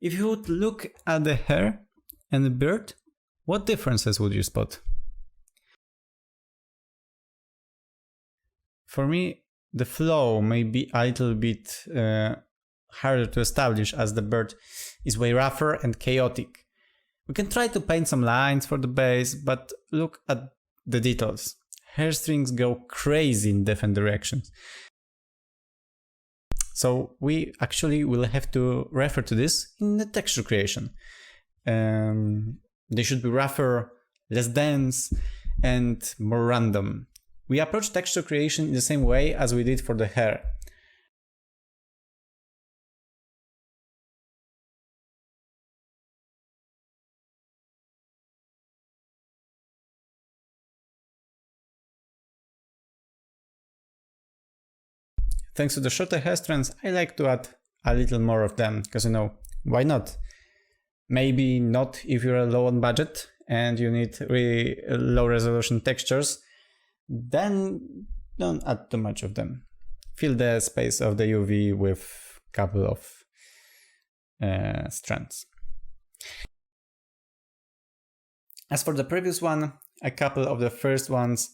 If you would look at the hair and the beard, what differences would you spot? For me, the flow may be a little bit harder to establish as the beard is way rougher and chaotic. We can try to paint some lines for the base, but look at the details. Hair strings go crazy in different directions. So we actually will have to refer to this in the texture creation. They should be rougher, less dense, and more random. We approach texture creation in the same way as we did for the hair. Thanks to the shorter hair strands, I like to add a little more of them, because why not? Maybe not if you're low on budget and you need really low resolution textures, then don't add too much of them. Fill the space of the UV with a couple of strands. As for the previous one, a couple of the first ones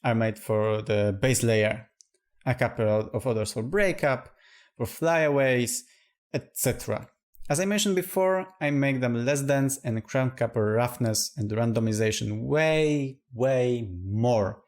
are made for the base layer, a couple of others for breakup, for flyaways, etc. As I mentioned before, I make them less dense and crank up roughness and randomization way more.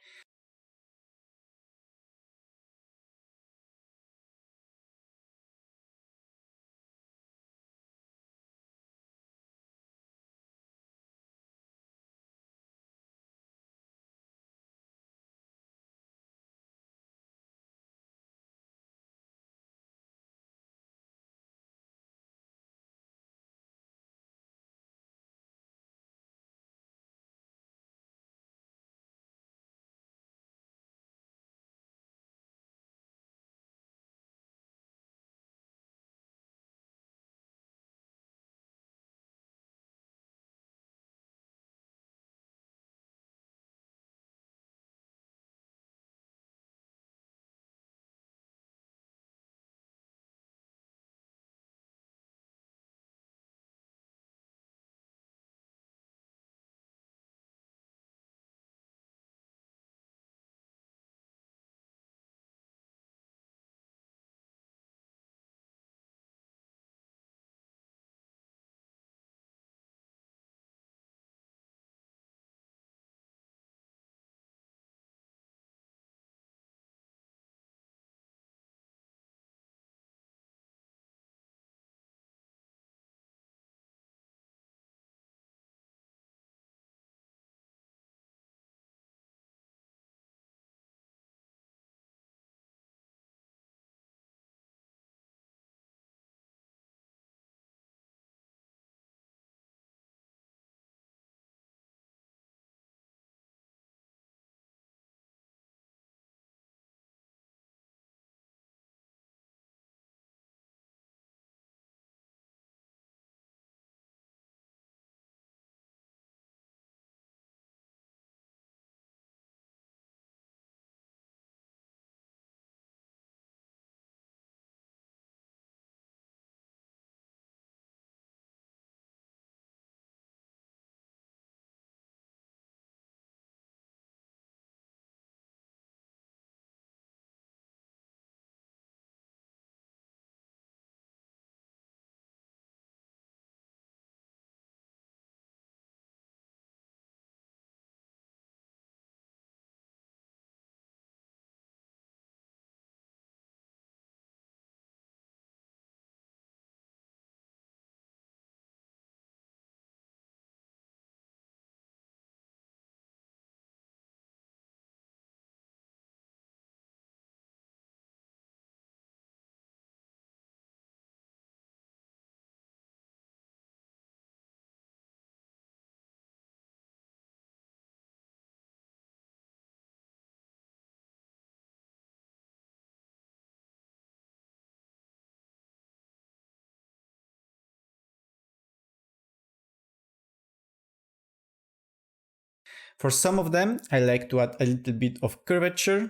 For some of them, I like to add a little bit of curvature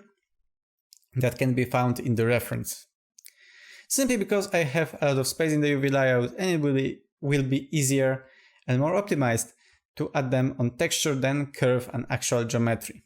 that can be found in the reference. Simply because I have a lot of space in the UV layout and it will be will be easier and more optimized to add them on texture than curve and actual geometry.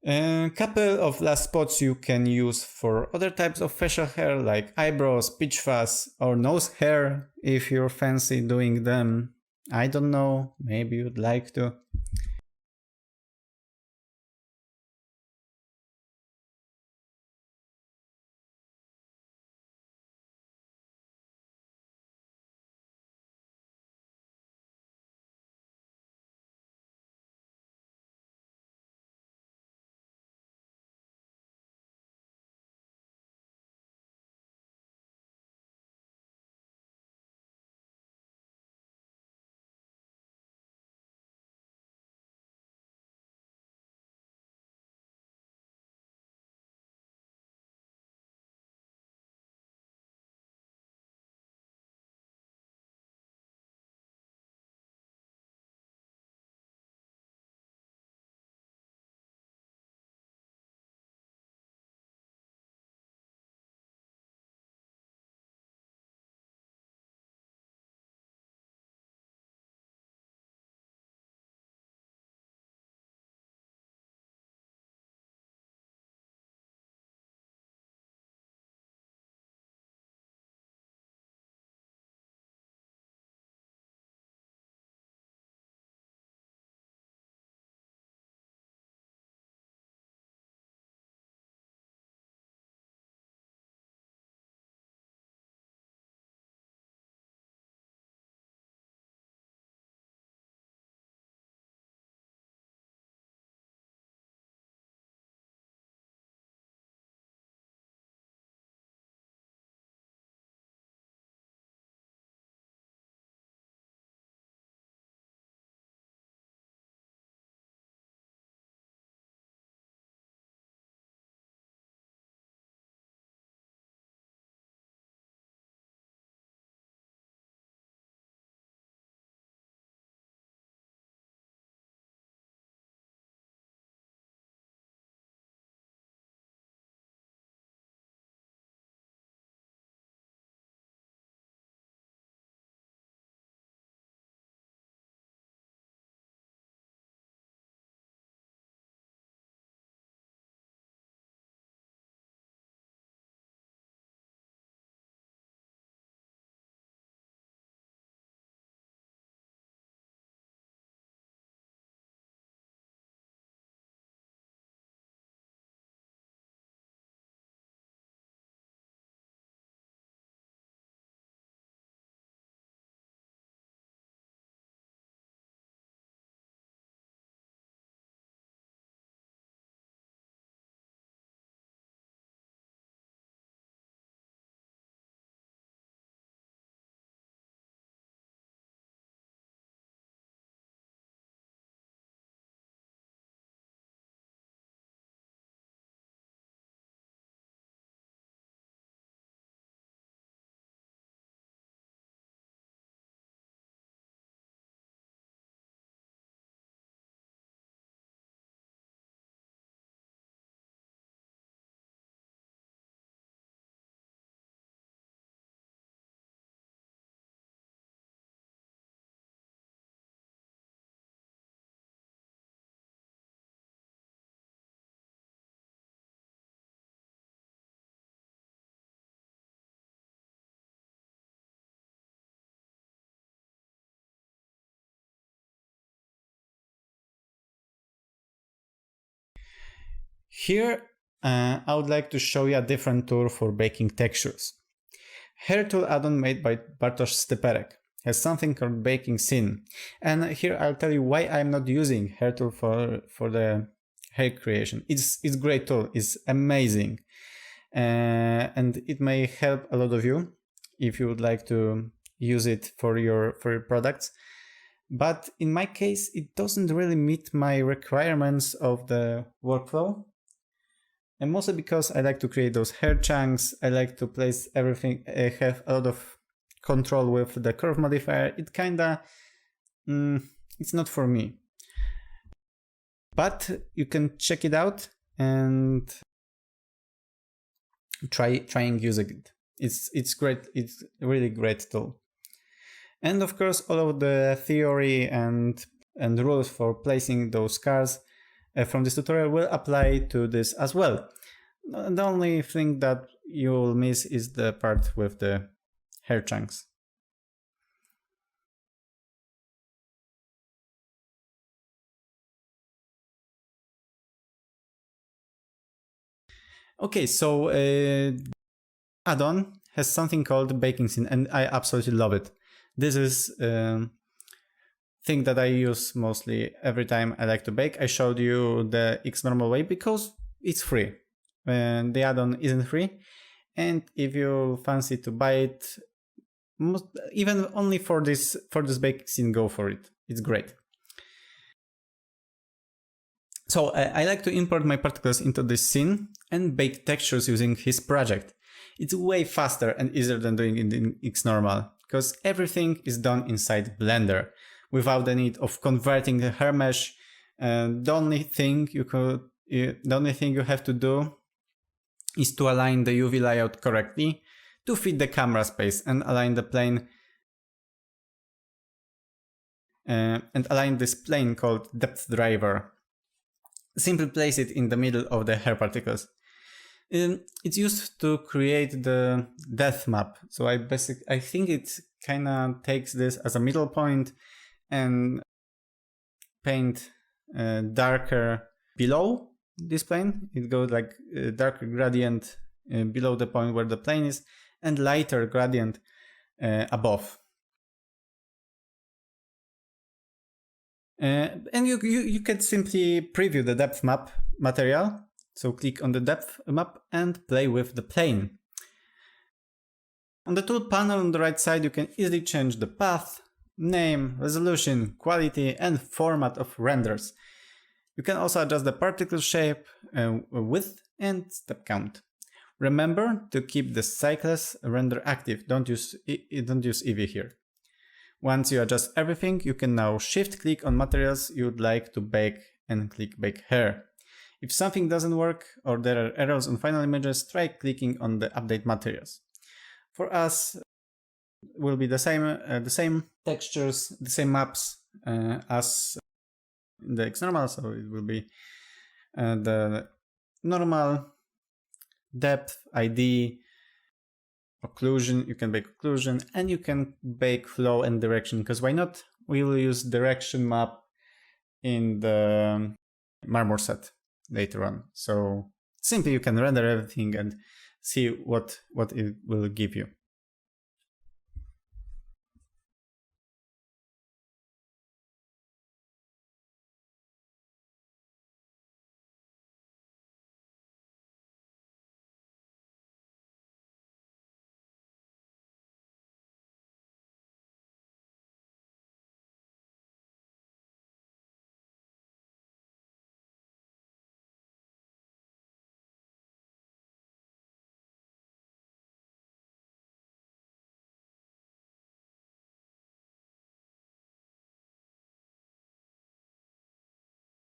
A couple of last spots you can use for other types of facial hair, like eyebrows, peach fuzz, or nose hair if you're fancy doing them. I don't know, maybe you'd like to. Here, I would like to show you a different tool for baking textures. Hair tool add-on made by Bartosz Styperek has something called baking scene. And here I'll tell you why I'm not using hair tool for the hair creation. It's great tool, it's amazing. And it may help a lot of you if you would like to use it for your products. But in my case, it doesn't really meet my requirements of the workflow. And mostly because I like to create those hair chunks, I like to place everything, have a lot of control with the curve modifier. It kinda, it's not for me. But you can check it out and trying using it. It's great. It's a really great tool. And of course, all of the theory and rules for placing those scars from this tutorial will apply to this as well. The only thing that you'll miss is the part with the hair chunks. Okay, so add-on has something called baking scene, and I absolutely love it. This is thing that I use mostly every time I like to bake. I showed you the X normal way because it's free. And the add-on isn't free, and if you fancy to buy it, even only for this baking scene, go for it. It's great. So I like to import my particles into this scene and bake textures using his project. It's way faster and easier than doing it in Xnormal, because everything is done inside Blender without the need of converting the hair mesh. The only thing you have to do is to align the UV layout correctly to fit the camera space and align the plane and align this plane called depth driver. Simply place it in the middle of the hair particles. It's used to create the depth map. So I think it kind of takes this as a middle point and paint darker below this plane. It goes like a darker gradient below the point where the plane is and lighter gradient above. And you can simply preview the depth map material. So click on the depth map and play with the plane. On the tool panel on the right side, you can easily change the path, name, resolution, quality, and format of renders. You can also adjust the particle shape, width, and step count. Remember to keep the cycles render active. Don't use Eevee here. Once you adjust everything, you can now shift click on materials you'd like to bake and click Bake Hair. If something doesn't work or there are errors on final images, try clicking on the Update Materials. For us, will be the same textures, the same maps as in the Xnormal, so it will be the normal depth, ID, occlusion. You can bake occlusion and you can bake flow and direction, because why not? We will use direction map in the Marmor set later on. So simply you can render everything and see what it will give you.